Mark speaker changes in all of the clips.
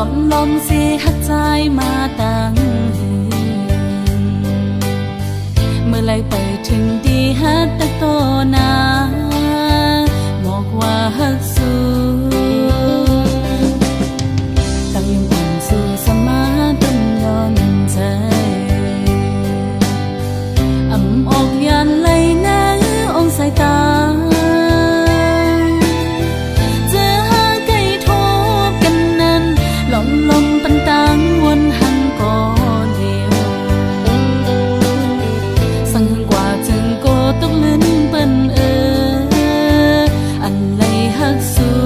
Speaker 1: อมลมเสียหักใจมาตั้งเมื่อไรไปถึงดีฮัดตะโตนาบอกว่าฮักสู้ตั้งยังอ่อนสู่สมาต้นย้อนใจอ่ำออกยันไหลน้ำองสายตาลมปันตังวนหังก่อเดียวสั่งหึงกว่าจึงโกตกลิ้นเปิ้นอันไหลฮักสู้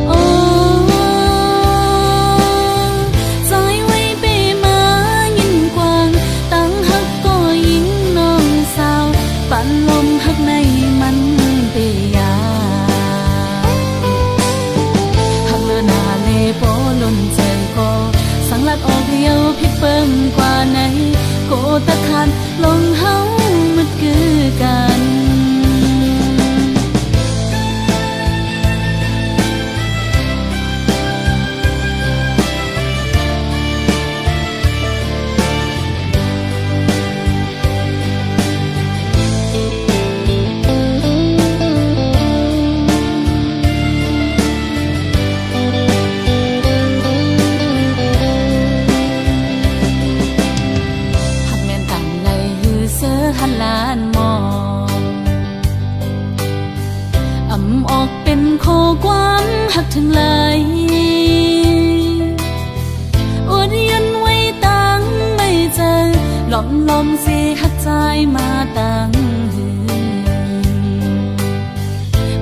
Speaker 1: โอ้ใจไว้เปมายินกว้างตั้งฮักก็ยิ่งน้องสาวปั่นลมฮักในมันเปียปอล้นใจก็สังลักออกเดียวพิดเปิ่มกว่าไหนโกตะคันลงเฮามันคือกันหันลานมองอ่ำออกเป็นโคความหักถึงเลยอดยันไว้ตั้งไม่เจอหลอมเสียหักใจมาตั้ง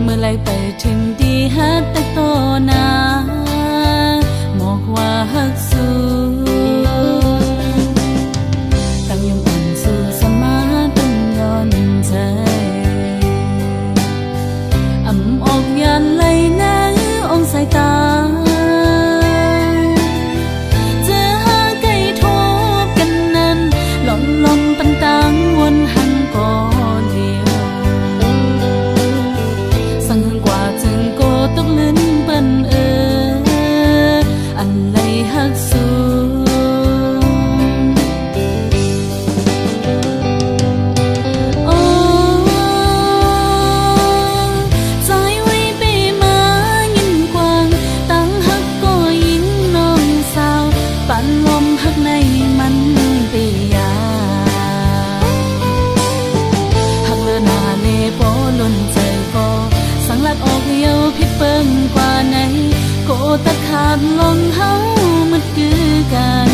Speaker 1: เมื่อไรไปถึงดีฮัดตะโตนาบอกว่าฮักสู้อ่ำออกยันไหลน้ำองสายตาเจอหาไก่ทบกันนั้นลมปันตังวนหันก่อเดียวสั่งหึงกว่าจึงโกตกลิ้นเปิ้นอันไหลฮักสู้ลมหักในมันเปียหักเลอหน้าเลปอล้นใจก็สังลักออกเดียวพิดเปิ่มกว่าไหนโกตะขาดลงเฮามันคือกัน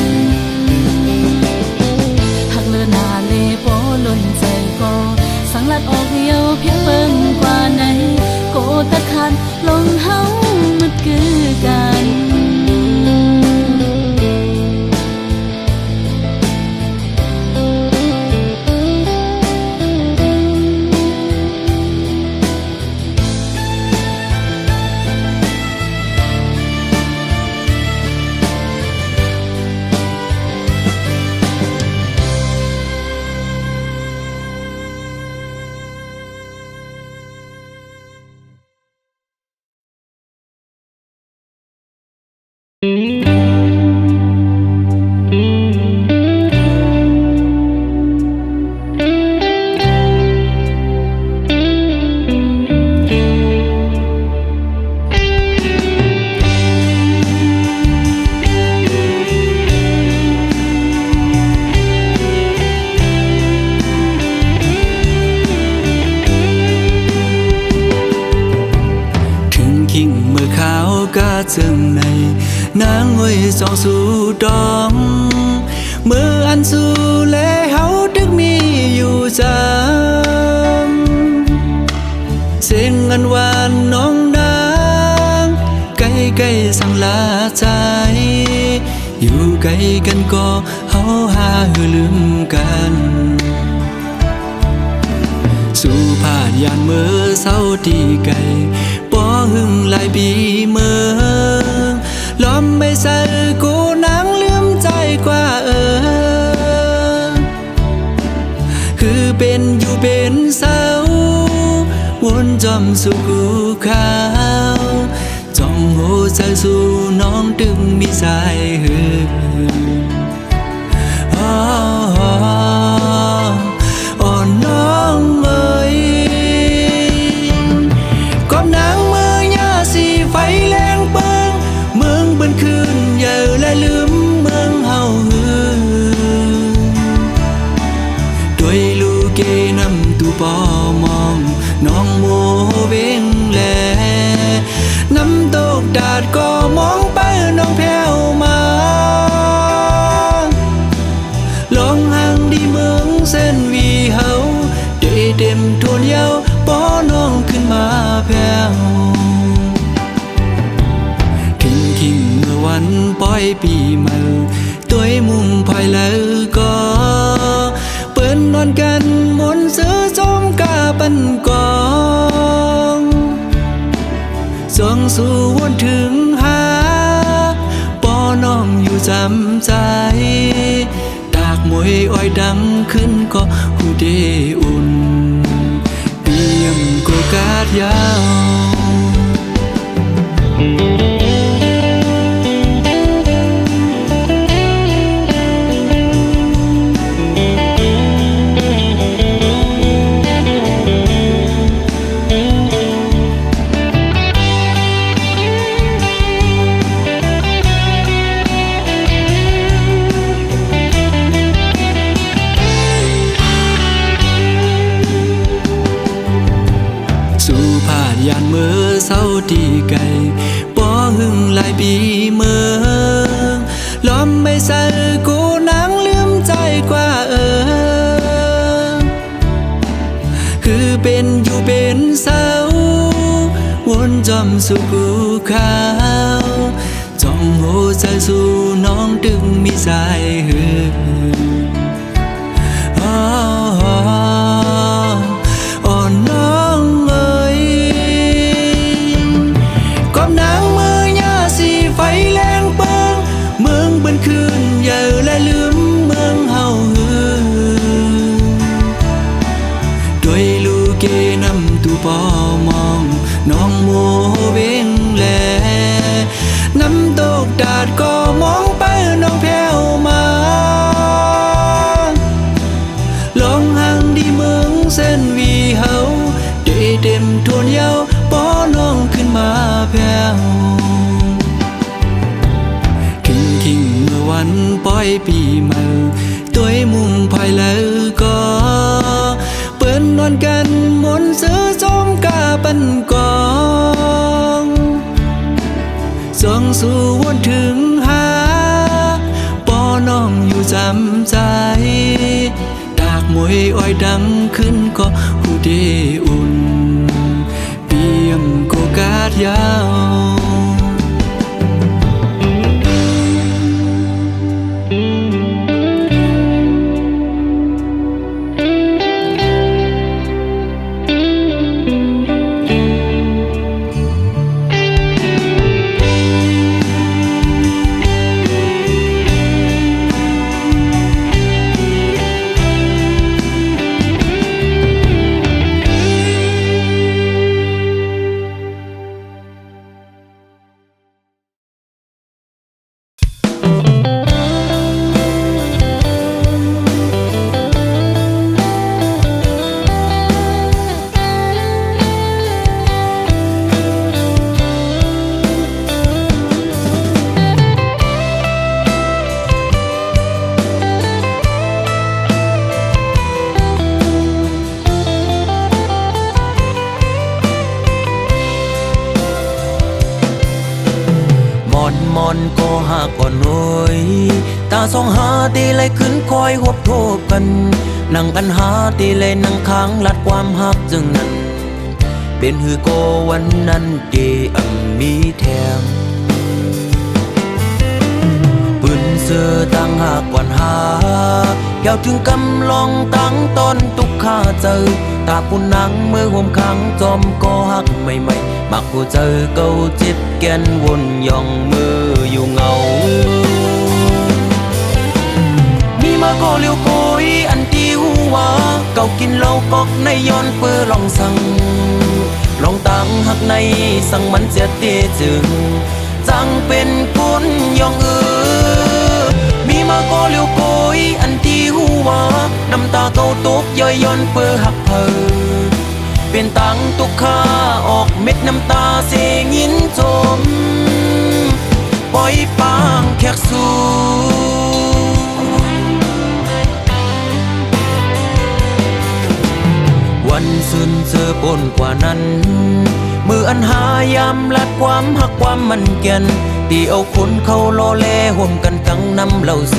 Speaker 1: หักเลอหน้าเลปอล้นใจก็สังลักออกเดียวพิดเปิ่มกว่าไหนโกตะขาดลงเฮามันคือกันจึงในนางไว้สองสู่ดองเมื่ออันสู่และเฮาดึกมีอยู่จำเสียงอันหวานน้องนางใกล้ๆสั่งลาใจอยู่ไกลกันก็เฮาหาลืมกันสู่ผ่านยานเมื่อเศร้าที่ไกลป้อหึงหลายปีเมื่อล้อมไม่ใส่กูนางลืมใจกว่าคือเป็นอยู่เป็นเศร้าวน วนจอมสู่กูขาวจ้องโหใจสู่น้องตึงมีสายหืออ่อนน้องเอ้ยก้มนางมือยาสีไฟแรงเปิงเมืองเบิ้นคืนอย่าและลืมเมืองเฮาหือด้วยลูกเกนำตูปอมองน้องโมเวงแลน้ำตกดาดก็มองไปน้องแผ่วมาลองห่างดีเมืองเส้นวีเฮาได้เต็มทวนเยาวป้อน้องขึ้นมาแผ่วคิงเมื่อวันปล่อยปีใหม่ตัวมุมภายแล้วก็เปิ้นนอนกันมนต์ซื้อจมกาปันกองส่องสู่วนถึงหาป้อน้องอยู่จำใจตากมวยอ้อยดังขึ้นก็หูเดอุ่นเปียมโกกาดยาวยานเมื่อเศร้าตีไก่ป้อหึงหลายปีเมืองล้อมไม่ใส่กูนางลืมใจกว่าคือเป็นอยู่เป็นเศร้าวนจอมสู่กูขาวจ้องโหใจสู่น้องตึงมีสายหืออ่อนน้องไฟแรงเปิงเมืองเบิ้นคืนอย่าและลืมเมืองเฮาหือด้วยลูกเกนำตูปอมองน้องโมเวงแลน้ำตกดาดก็มองไปน้องแผ่วมาลองห่างดีเมืองเส้นวีเฮาได้เต็มทวนเยาวป้อน้องขึ้นมาแผ่วเมื่อวันปล่อยปีใหม่ตัวมุมภายแล้วก็เปิ้นนอนกันมนต์ซื้อจมกาปันกองส่องสู่วนถึงหาป้อน้องอยู่จำใจตากมวยอ้อยดังขึ้นก็หูเดอุ่นเปียมโกกาดยาวมอนก็หาก่อนหน่อยตาสองหาตีเลยขึ้นคอยหบโทบกันนั่งกันหาตีเลยนั่งค้างลัดความหักจึงนั้นเป็นหือโกวันนั้นเดมีแทงปืนเสือตั้งหากก่อนหาแก้วถึงกำลองตั้งตอนตุกข้าเจอตาปุ่นนังเมื่อห่มขังจอมก็หักใหม่ๆมักผู้เจอเก่าจิบแกนวนย่องมืออยู่เงามีมาก็เลี้ยวโกยอันตีหัวเก่ากินเหล้ากอกในย้อนเปื้อลองสั่ง
Speaker 2: ลองตั้งหักในสั่งมันเสียตีจึงจังเป็นคนยองมีมาก็เลี้ยวโกยอันที่หัวน้ำตาเก่าตกย่อยย่อนเปื้อหักเป็นตังตุกข้าออกเม็ดน้ำตาเสียงยินจมปล่อยปางแขกสู่วันซึนเจอปนกว่านั้นมืออันหายามลัดความหักความมันแก่นตีเอาคนเขาล้อแลห่มกันกังน้ำเหล้าเส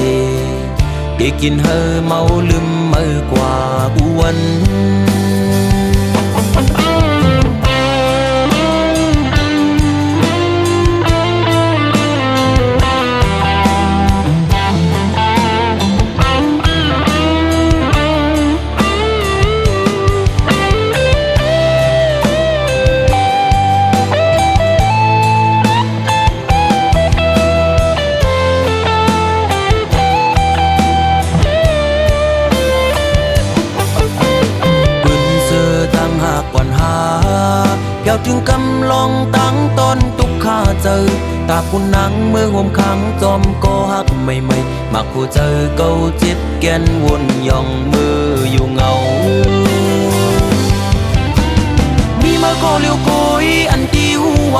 Speaker 2: ได้กินเฮอเมาลืมมือกว่าอ้วนแก้วถึงกำลองตั้งตอนตุกข้าเจอตาคุณนังเมื่อห่มขังจอมก็หักไม่มักผู้เจอเก่าจิตแกนวนย่องมืออยู่เงามีมาก็เลี้ยวโกยอันที่หัว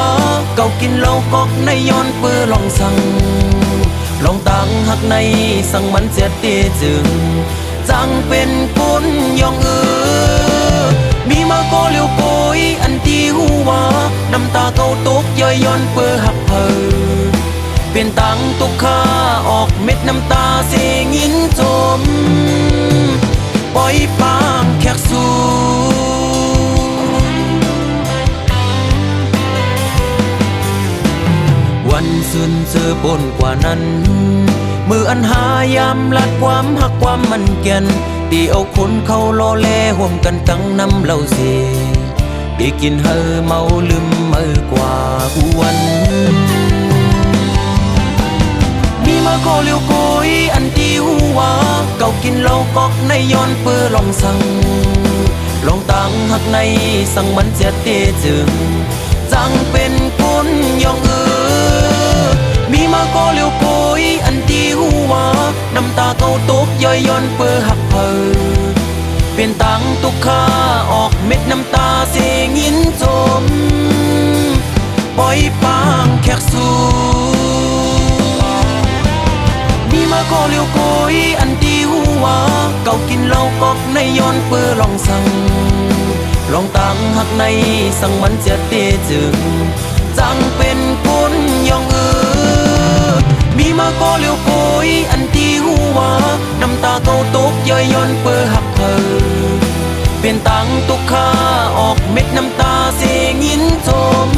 Speaker 2: เก่ากินเหล้ากอกในย้อนเปื้อลองสั่งลองตั้งหักในสั่งมันเสียตีจึงจังเป็นคนย่องมีมาก็เลี้ยวโกยอันที่หัวน้ำตาเก่าตกย่อยย่อนเปื้อหักเป็นตังตุกข้าออกเม็ดน้ำตาเสียงยินจมปล่อยปางแขกสู่วันซึนเจอปนกว่านั้นมืออันหายามลัดความหักความมันแก่นตีเอาคนเขาล้อแลห่มกันตั้งน้ำเหล้าเสได้กินเฮอเมาลืมมือกว่าอ้วนมีมาก็เลี้ยวโกยอันที่หัวเก่ากินเหล้ากอกในย้อนเปื้อลองสั่งลองตั้งหักในสั่งมันเสียตีจึงจังเป็นคนยองมีมาก็เลี้ยวโกยอันที่หัวน้ำตาเก่าตกย่อยย่อนเปื้อหักเป็นตังตุกข้าออกเม็ดน้ำตาเสียงยินจมปล่อยปางแขกสู่มีมาก็เลี้ยวโกยอันที่หัวเก่ากินเหล้ากอกในย้อนเปื้อลองสั่งลองตั้งหักในสั่งมันเสียตีจึงจังเป็นคนยองมีมาก็เลี้ยวโกยอันที่หัวน้ำตาเก่าตกย่อยย่อนเปื้อหักเป็นตังตุกข้าออกเม็ดน้ำตาเสียงยินจม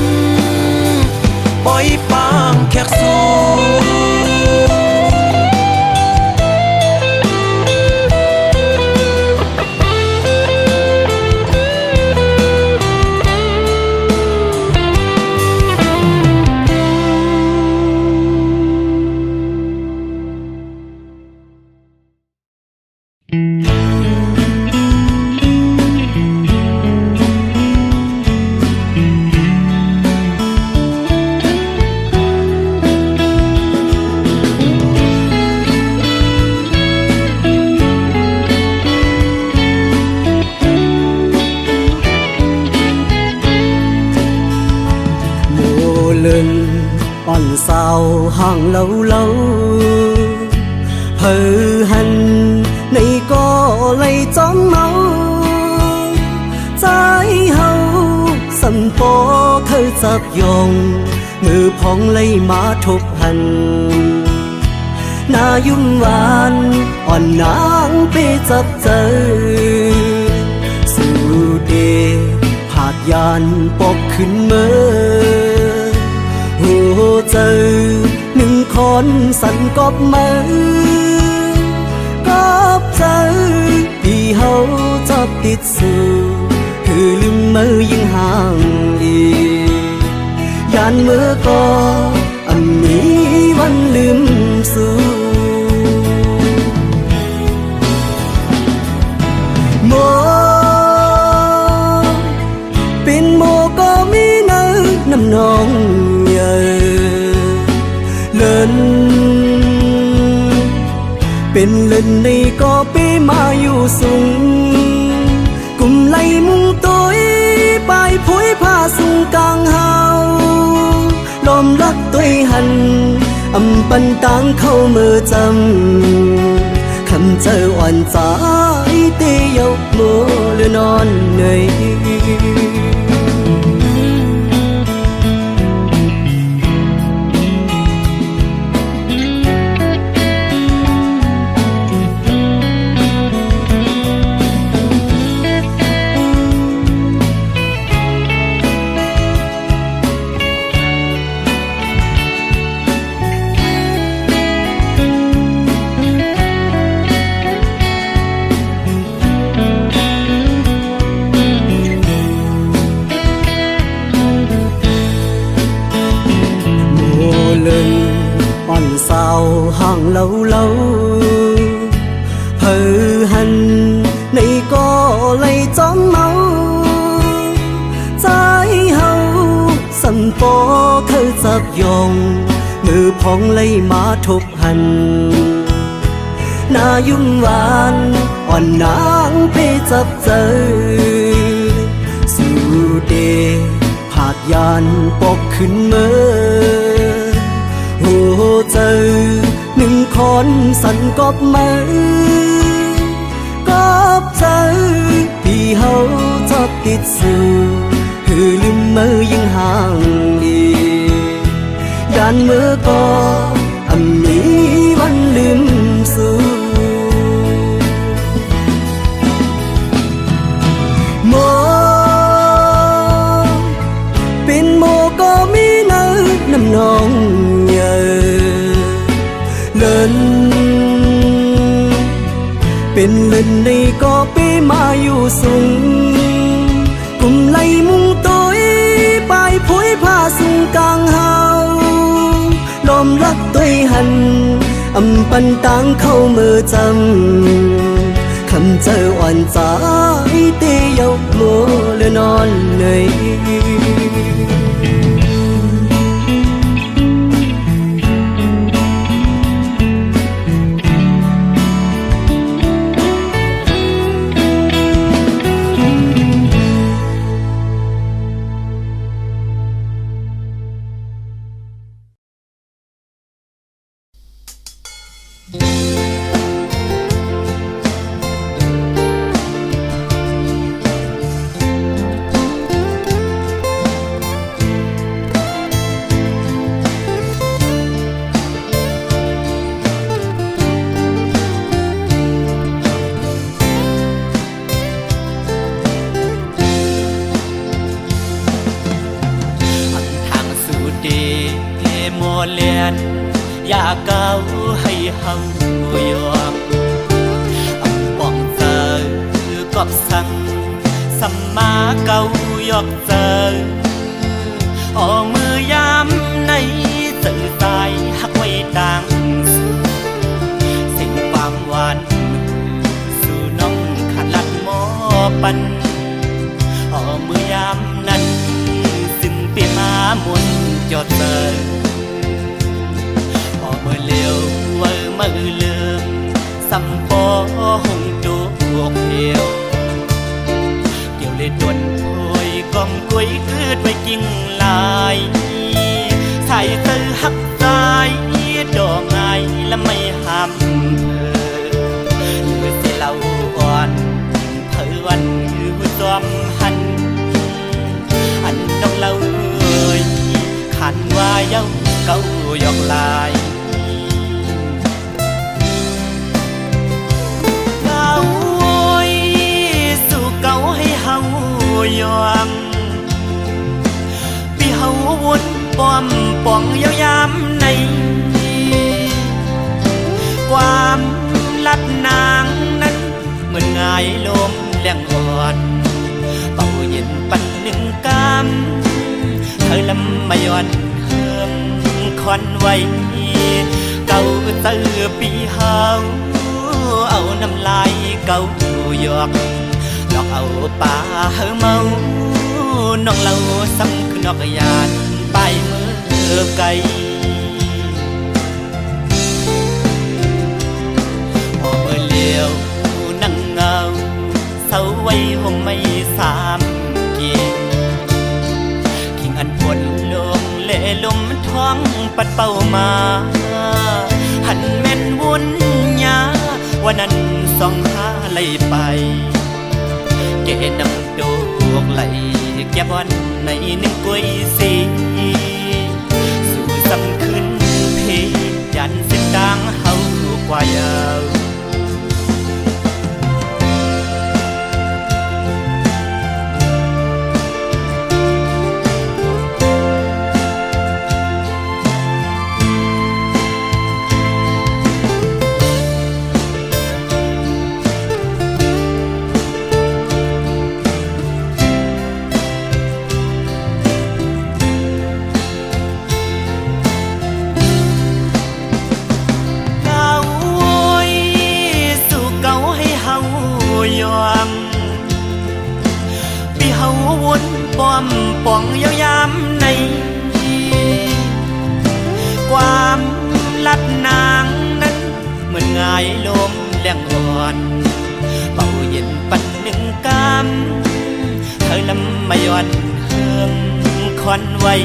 Speaker 2: ปล่อยปางแขกสู่
Speaker 3: อนสาวห่างlâu lâu hờ hằn này có lấy chóng máu trái hậu sầm phố khơi dập dòng ngư phong lấy má thục hành na dung van on nắng pe dập dơ su đề hạt yànปอกขึ้นเมื่อหัวใจหนึ่งคนสั่นกอบมือกอบใจที่เขาจับติดสู่คือลืมมือยิ่งห่างอียานเมื่อก็อันนี้วันลืมสู่โมเป็นโม ำน้องเยอะเลินเป็นเลินในก็ไปมาอยู่สูงกุมไลมุงตัวไปผุยผ้าสูงกลางเฮาลมรักตัวหันอำปันตังเข้ามือจำคำเจออ่อนใจเตยกมือหรือนอนเหนื่อยอ่อนสาวห่างเล่าเพอหันในก็เลยจ้องเมาใจเฮาสันปอเคยจับยองมือพองเลยมาทบหันหน้ายุ่งหวานอ่อนนางไปจับเจอสู่เดผาดยานปอกขึ้นเมื่อโอ้เจอหนึ่งคนสั่นกอบมือกอบเจอที่เฮาชอบติดสื่อคือลืมมือยังห่างดีด้านมือก็อันนี้วันลืมสู่โมเป็นโมก็มีเนื้อน้ำนองเลินเป็นเลินในก็ไปมาอยู่สูงกุมไลมุงตัวไปผุยผ้าสูงกลางเฮาลมรักตัวหันอำปันตังเข้ามือจำคำเจออ่อนใจเตยกมือหรือนอนเหนื่อย
Speaker 2: เลียนอยากเก้าให้เฮายอมป้องเจอกอบสั่งสัมมาเก้ายอกเจอออกมือยามในสื่อสายหักไว้ต่างสิ่งความหวานสู่น้องขันลัดหมอปันออกมือยามนั้นซึ่งเปียมาหมุนจอดเจอเมื่อเลี้ยวเมื่อลืมสัมปอหงดูอกเหี่ยวเกี่ยวเลยดวนโอยกองกล้วยคืดไว้กิ่งลายใส่เธอหักใจดอกไงและไม่ห้ามเธอเหลือเสียเล่าอ่อนเธอวันคือจอมหันอันน้องเล่าขันว่าเย้าเก้ายอกลายสู่เก่าให้เฮายอมพี่เฮาวนป้อมป่องยาวยามในความลัดนางนั้นเหมือนง่ายลมแรงอ่อนเป่าเย็นปันหนึ่งกำเธอลำไม่ย้อนเฮิมควันไว้เก่าเตือปีเฮาเอาน้ำลายเก่าหยอกหลอกเอาป่าเฮาเมาน้องเราซ้ำคือนอกยาน ไปเมื่อไกลพอเมื่อเลี้ยวนั่งเงาเศร้าไว้ห่มไม่สามเกียงขิงอันฝนลงเล่ลมท้องปัดเป่ามาหันแม่นวุ่นยาวันนั้นส่องหาไหลไปเกนำโดกไหลแก้บอนในหนึ่งกุ้ยสีสู่สำขึ้นเพยันเส้นดังเฮากว่ายาวป้อมป่องยาวยามในความลัดนางนั้นเหมือนงายลมแรงอ่อนเป่าเย็นปันหนึ่งกำเธอลำไม่ย่อนเฮืองควันไว้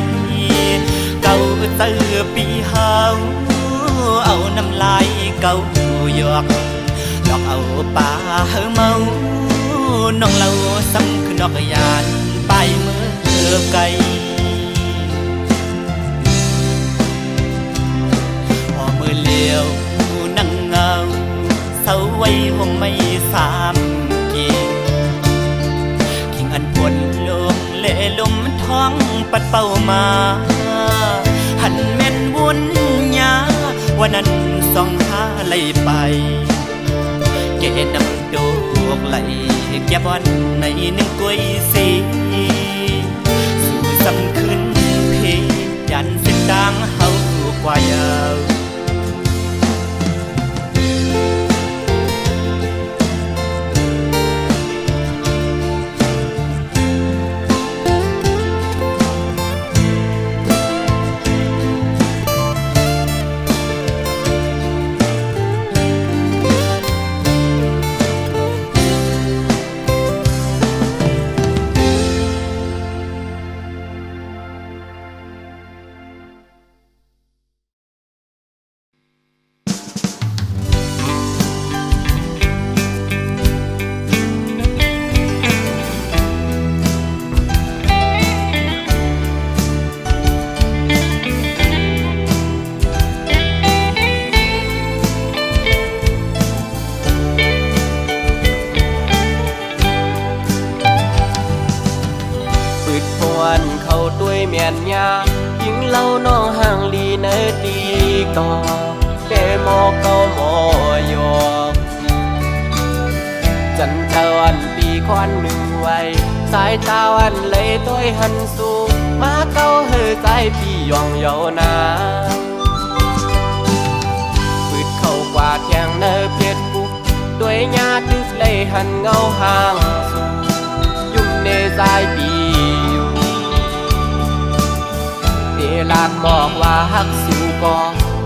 Speaker 2: เก่าเตือปีเฮาเอาน้ำลายเก่าหยอกหลอกเอาป่าเฮาเมาน้องเราซ้ำคือนอกยานไปเมื่อไกลพอเมื่อเลี้ยวนั่งเงาเศร้าไว้ห่มไม่สามเกียงขิงอันฝนลงเล่ลมท้องปัดเป่ามาหันแม่นวุ่นยาวันนั้นส่องหาไหลไปเกนำโดกไหลแก้บอนในหนึ่งกุ้ยสีสู่สำขึ้นเพยันเส้นดังเฮากว่ายาวเขาด้วยเมียนยายิงเล่าน้องห่างลีเนตีก่อเดโมเกาโมยอกจันทวันปีควันหนึ่งไว้สายตาวันเลยต้อยหันสู่มาเก้าเฮอใจพี่ยองเยานาปืดเข้ากว่าแทงเนอเพียดบุกด้วยยาตึกเลยหันเงาห่างสู่ยุ่มเนใจปีลากบอกว่าฮักสู่ก่อ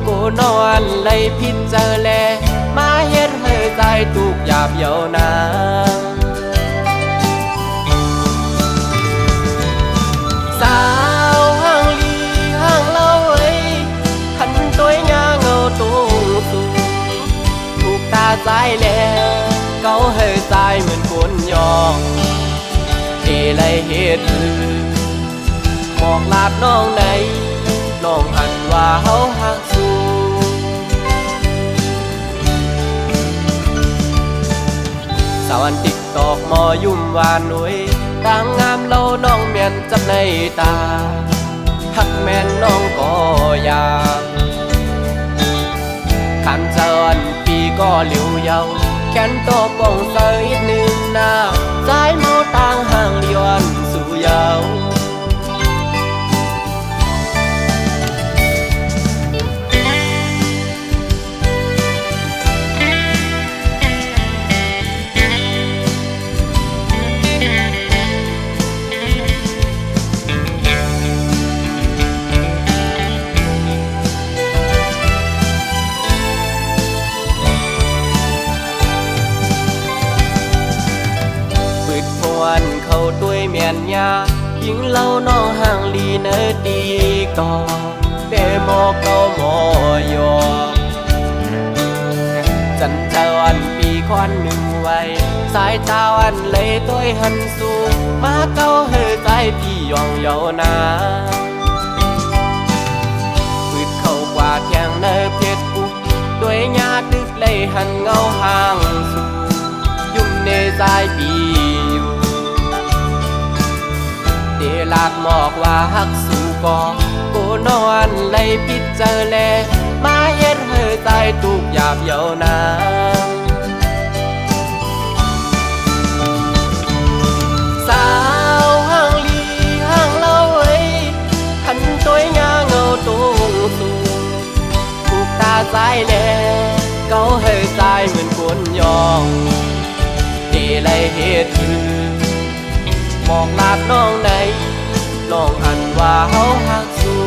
Speaker 2: กูนอนเลยพิจารแลมาเฮ็ดให้ใจทุกหยาบเยานาสาวห่างลีห่างเล่าไว้ขันตัวหญ้าเงาตูสูถูกตาใจแล้วเกาให้ใจเหมือนคนยองเอเลยเฮ็ดบอกลาดน้องในน้องหันว่าเฮาหักสู้สาวันติ๊กตอกมอยุ่มวานหนุ่ยต่างงามเล่าน้องเมียนจับในตาหักแม่นน้องก็อยากขันเจริญปีก็เหลียวเยาแขนโตป่องเสยอีกหนึ่งหน้าใจเมาต่างห่างเลียนสู่เยา เขาด้วยเมียนยายิงเล่าน้องห่างลีเนอดีก่อเปหมอเก่าหมอยอจันเจ้าอันปีควันหนึ่งไว้สายเจ้าอันเลยต้วยหันสูงมาเก้าเฮอใจพี่ยองเยานาพืดเข้ากว่าเทียงเนอเพชรปุกด้วยญาตึกเลยหันเงาห่างสูงยุ่มเนใจปีอยู่เดลากหมอกว่าหักสู่กอกูนอนเลยพิดเจอแลมาเฮ็ดเฮอใจตุกหยาบเยานาสาวห่างลีห่างเล่าเอ้ยขันตัวยาเงาตรงสูงถูกตาใจแลเก้าเฮอใจเหมือนคนยองเดเลยเฮ็ดคือบอกลาดน้องใดน้องหันว่าเฮาหักสู้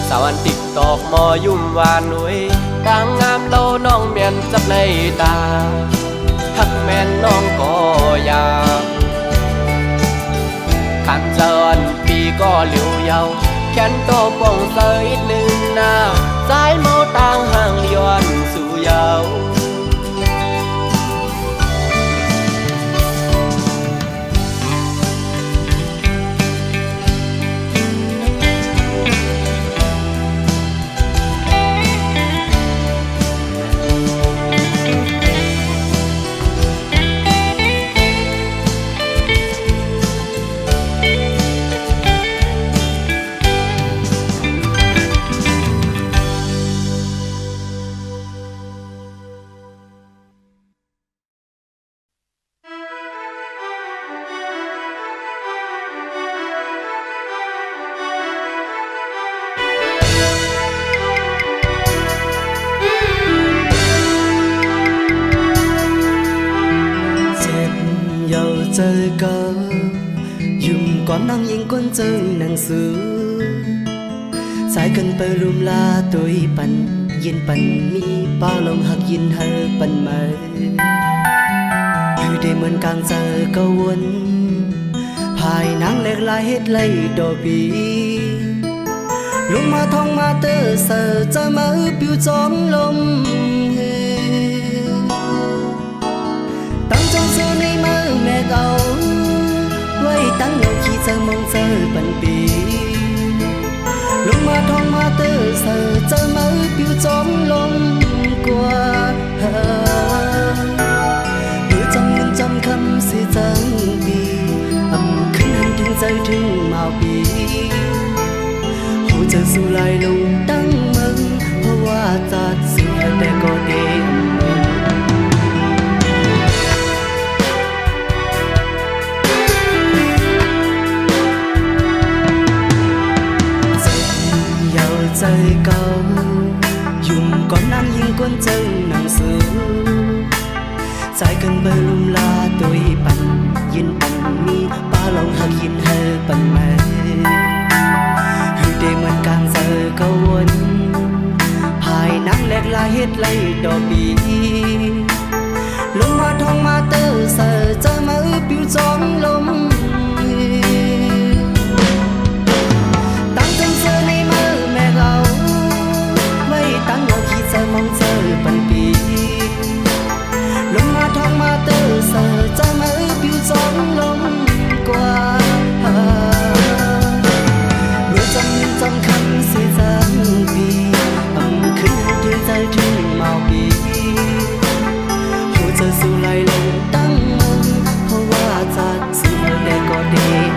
Speaker 2: สาวันติ๊กตอกมอยุ่มวานหนุ่ยต่างงามเล่าน้องเมียนจับในตาหักแม่นน้องก็อยากขันเจินปีก็เหลียวเยาแขนโตป่องเสยหนึ่งหน้าสายเมาต่างห่างเลียนสู่เยา
Speaker 3: เจอก็ยุ่งก่อนนั่งยิงก้นเจอหนังสือสายกันไปรุมลาตัวปันยินปันมีป้าลงหักยินเธอปันมาอยู่ได้เหมือนกลางเจอก็วนภายนางเล็กลายเฮ็ดไล่ดอปีลงมาท้องมาเตอเสอจะมาปิวจอมลมตั้งจงซื้อในมือแม่เก่าไว้ตั้งเงาขี้เจอมองเจอปันปีลงมาท้องมาเตอเสอจะมาปิวจอมลมกว่าเมื่อจำเงินจำคำสิจังปีขึ้นหันถึงใจถึงมาปีเจอสู่ลายลงตั้งมึงเพราะว่าจัดสุดแต่ก็เดิมใจเก่ายุ่งก่อนนั่งยิงก้นเจอหนังสือใจกันเบอร์ลุมลาตัวปันยินปันมีป้าลองหักยินเธอปันแม่ได้เหมือนกลางเจอก็วนภายนังแหลกลายเฮ็ดไล่ดอกปีลงมาท้องมาเตอเสอจะมาปิวจองลมตั้งจงเจอในมือแม่เราไว้ตั้งเงาขี้เจอมองเจอปันปีลงมาท้องมาเตอเสอจะมาปิวจองลมกว่าจำคำสิจังปีขึ้นหันถึงใจถึงเมาปีหัวใจสู่ไหลลงตั้งมึงเพราะว่าจัดสุดแต่ก็เดิน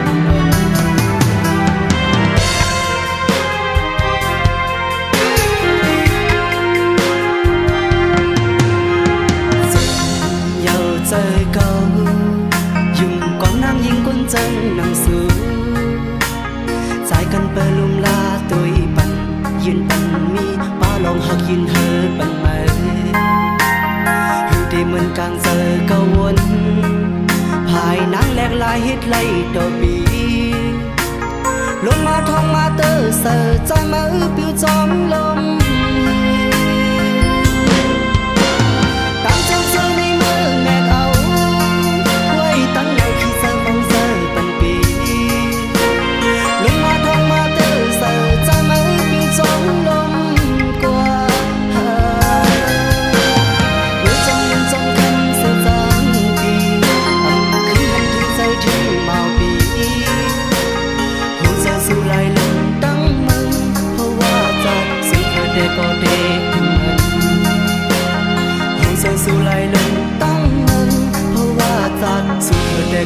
Speaker 3: เยาใจเก่ายุ่งก่อนนั่งยิงก้นจังหนังสือสายกันเปิดลุมลาตัวปันยินปันมีป้าลองหักยินเธอปันมาอยู่ได้เหมือนกลางเจอก็วนภายนางแหลกลายเฮ็ดไล่ดอกปีลงมาท้องมาเตอเสอใจมาปิวจอมลมตั้ง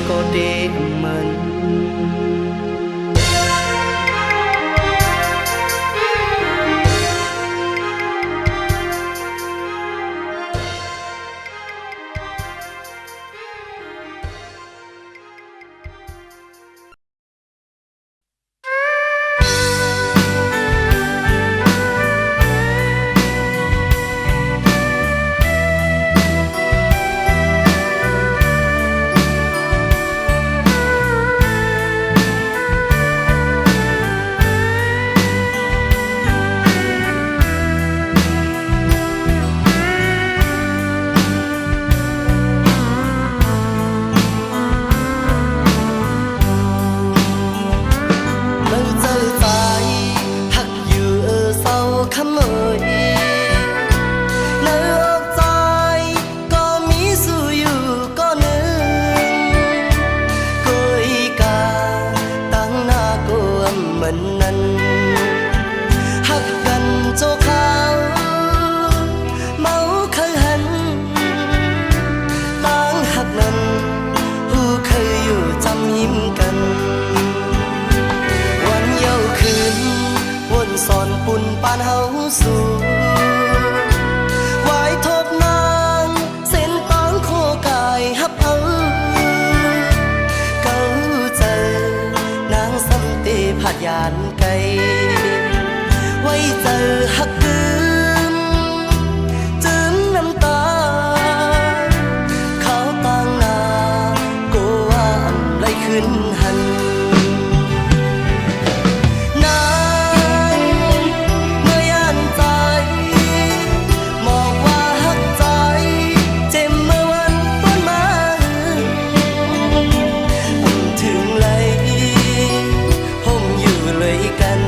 Speaker 3: ก็เดมัน ยานไกลไว้เจอหักลืมจืมน้ำตาเขาต่างหน้าก็ว่าอันไรขึ้นหันนานเมื่อยานใจมองว่าหักใจเจ็บเมื่อวันต้นมาถึงไหลเลยกัน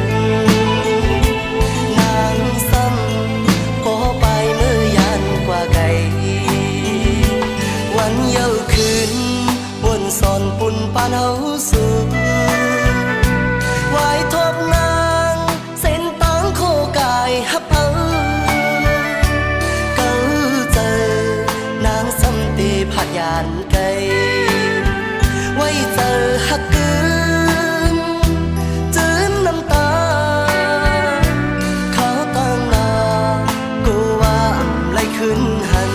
Speaker 3: นางซ้ำก็ไปเมื่อยานกว่าไกลวันเย้าคืนวนสอนปุ่นปานเฮาสู่ไหวทบนางเส้นตังโคกายฮับเอาเก้าเจอนางซ้ำตีผัดยานไกลไว้เจอหักกือขึ้นหัน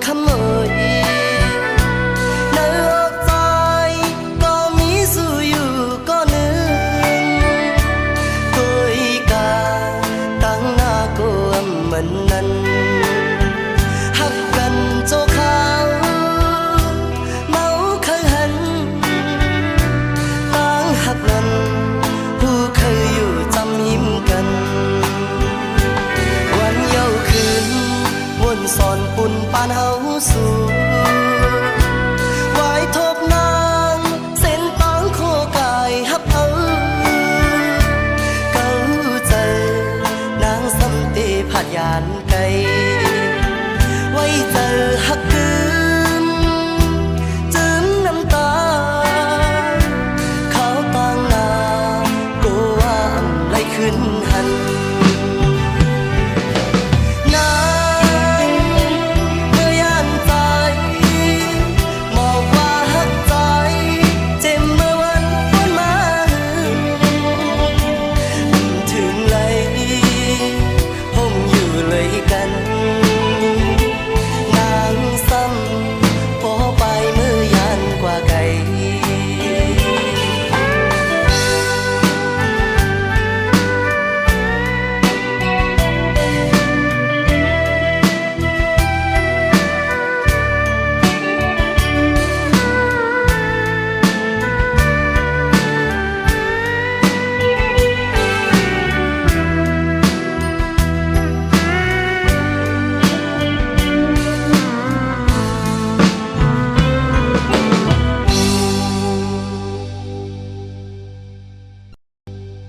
Speaker 3: คำเอ่ยในอกใจก็มีสู้อยู่ก็หนึ่งตัวอีกาตั้งหน้าก็เหมือนนั้นหักกันโจขาวเมาเคยหันตั้งหักนั้นผู้เคยอยู่จำยิ้มกันวันเย้าคืนวนสอนปุ่นปานเฮาสู่ไหวทบนางเส้นตังโคกายฮับเอาเก้าเจอนางซ้ำตีผัดยานไกล